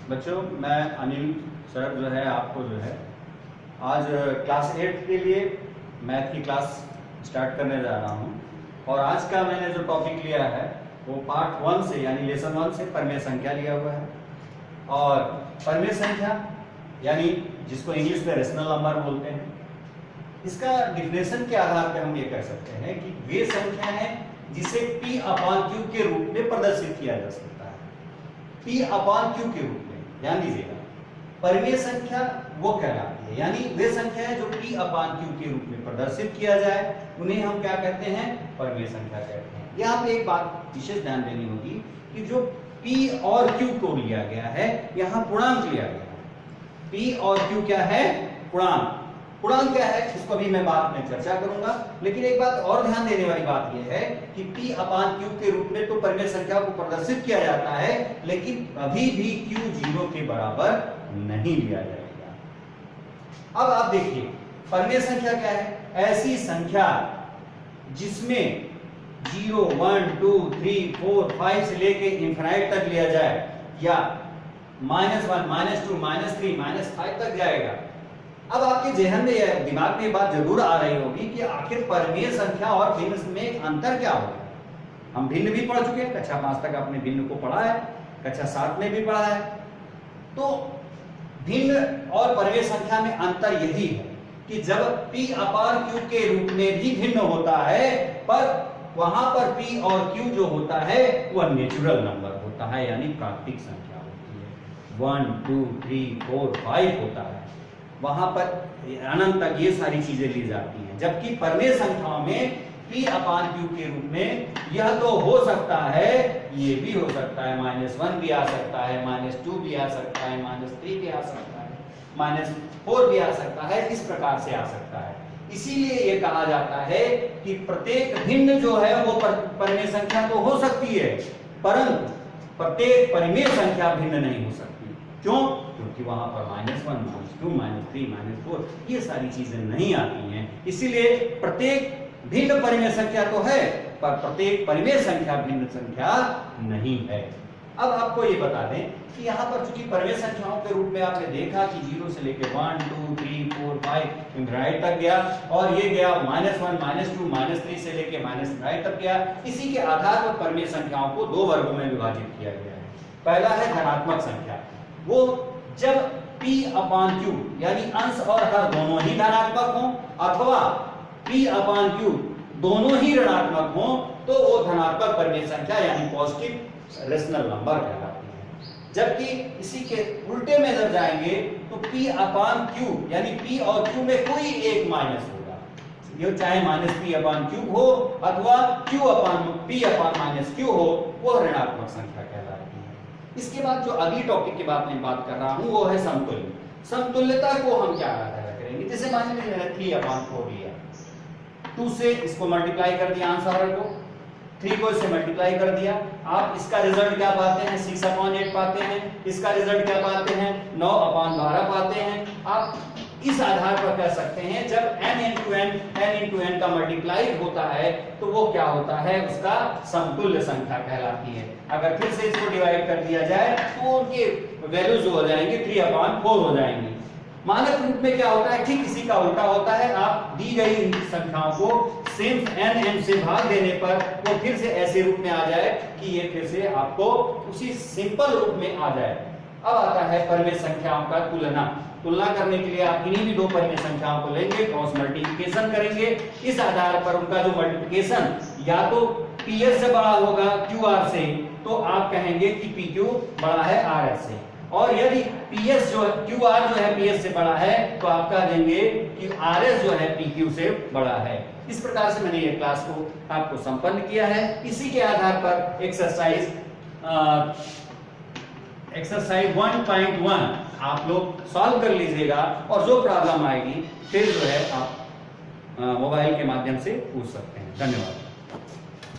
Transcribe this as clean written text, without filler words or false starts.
बच्चों, मैं अनिल सर जो है आपको जो है आज क्लास 8 के लिए मैथ की क्लास स्टार्ट करने जा रहा हूँ। और आज का मैंने जो टॉपिक लिया है वो पार्ट 1 से यानी लेसन 1 से परिमेय संख्या लिया हुआ है। और परिमेय संख्या यानी जिसको इंग्लिश में रेशनल नंबर बोलते हैं, इसका डिफिनेशन के आधार पर हम ये कह सकते हैं कि वे संख्या है जिसे P अपॉन Q के रूप में प्रदर्शित किया जा सकता है। P अपॉन Q के रूप में, ध्यान दीजिएगा, परिमेय संख्या वो कहलाती है, यानी वे संख्या है जो P अपॉन Q के रूप में प्रदर्शित किया जाए उन्हें हम क्या कहते हैं, परिमेय संख्या कहते हैं। यहाँ पे एक बात विशेष ध्यान देनी होगी कि जो P और Q को लिया गया है, यहाँ पूर्णांक लिया गया है। P और Q क्या है, पूर्णांक। पूर्णांक क्या है इसको भी मैं बाद में चर्चा करूंगा, लेकिन एक बात और ध्यान देने वाली बात यह है कि P अपॉन Q के रूप में तो परिमेय संख्या को प्रदर्शित किया जाता है, लेकिन अभी भी Q 0 के बराबर नहीं लिया जाएगा। अब आप देखिए परिमेय संख्या क्या है, ऐसी संख्या जिसमें 0, 1, 2, 3, 4, 5 से लेके इंफिनिट तक लिया जाए, या -1, -2, -3, -5 तक जाएगा। अब आपके जहन में दिमाग में ये बात जरूर आ रही होगी कि आखिर परिमेय संख्या और भिन्न में अंतर क्या होगा। हम भिन्न भी पढ़ चुके हैं, कक्षा 5 तक आपने भिन्न को पढ़ा है, कक्षा 7 में भी पढ़ा है। तो भिन्न और परिमेय संख्या में अंतर यही है कि जब P अपॉन Q के रूप में भी भिन्न होता है, पर वहां पर P और Q जो होता है वह नेचुरल नंबर होता है, यानी प्राकृतिक संख्या होती है। 1, 2, 3, 4, 5 होता है, वहां पर अनंत तक ये सारी चीजें ली जाती हैं। जबकि परिमेय संख्याओं में P अपॉन Q के रूप में यह तो हो सकता है, ये भी हो सकता है, -1 भी आ सकता है, -2 भी आ सकता है, -3 भी आ सकता है, -4 भी आ सकता है, इस प्रकार से आ सकता है। इसीलिए ये कहा जाता है कि प्रत्येक भिन्न जो है वो परिमेय संख्या तो हो सकती है, परंतु प्रत्येक परिमेय संख्या भिन्न नहीं हो सकती। क्यों? क्योंकि वहां पर -1, -2, -3, -4 ये सारी चीजें नहीं आती हैं। इसीलिए प्रत्येक भिन्न परिमेय संख्या तो है, पर प्रत्येक परिमेय संख्या भिन्न संख्या नहीं है। अब आपको ये बता दें कि यहाँ पर चूंकि परिमेय संख्याओं के रूप में आपने देखा कि 0 से लेकर 1, 2, 3, 4, 5 इंफिनिट तक गया, और ये गया -1, -2, -3 से लेकर -9 तक गया। इसी के आधार पर परिमेय संख्याओं को दो वर्गों में विभाजित किया गया है। पहला है धनात्मक संख्या, वो जब P अपॉन Q यानी अंश और हर दोनों ही धनात्मक हों, अथवा P अपॉन Q दोनों ही ऋणात्मक हों, तो वो धनात्मक परिमेय संख्या यानी पॉजिटिव रेशनल नंबर कहलाती है। जबकि इसी के उल्टे में जब जाएंगे तो P अपॉन Q यानी P और Q में कोई एक माइनस होगा, ये चाहे -P अपॉन Q हो अथवा Q upon P upon -Q हो, वो ऋणात्मक संख्या कहलाती है। इसके बाद जो अगली टॉपिक के बाद मैं बात कर रहा हूं वो है समतुल्य। समतुल्यता को हम क्या करेंगे, जैसे मान लीजिए 3 अपॉन 4 लिया, 2 से इसको मल्टीप्लाई कर दिया आंसर को, 3 को इससे मल्टीप्लाई कर दिया, आप इसका रिजल्ट क्या पाते हैं, 6 अपॉन 8 पाते हैं। इसका रिजल्ट क्या पाते हैं, 9 अपॉन 12 पाते हैं। आप इस आधार पर कह सकते हैं जब n into n का मल्टीप्लाई होता है तो वो क्या होता है, उसका समतुल्य संख्या कहलाती है। अगर फिर से इसको डिवाइड कर दिया जाए तो उनके वैल्यू जो हो जाएंगे 3 अपॉन 4 हो जाएंगे। मानक रूप में क्या होता है, ठीक इसी का उल्टा होता है। आप दी गई इन संख्याओं को सिर्फ n से भाग देने पर वो फिर से ऐसे रूप में आ जाए कि ये फिर से आपको उसी सिंपल रूप में आ जाए। अब आता है परिमेय संख्याओं का तुलना करने के लिए आप इन्हीं भी दो परिमेय संख्याओं को लेंगे, क्रॉस मल्टीप्लिकेशन करेंगे। इस आधार पर उनका जो मल्टीप्लिकेशन या तो PS से बड़ा होगा QR से, तो आप कहेंगे कि PQ बड़ा है RS से, और यदि PS जो QR जो है PS से बड़ा है तो आप कह देंगे कि RS जो है PQ से बड़ा है। इस प्रकार से मैंने ये क्लास को आपको संपन्न किया है। इसी के आधार पर एक्सरसाइज 1.1 आप लोग सॉल्व कर लीजिएगा, और जो प्रॉब्लम आएगी फिर जो है आप मोबाइल के माध्यम से पूछ सकते हैं। धन्यवाद।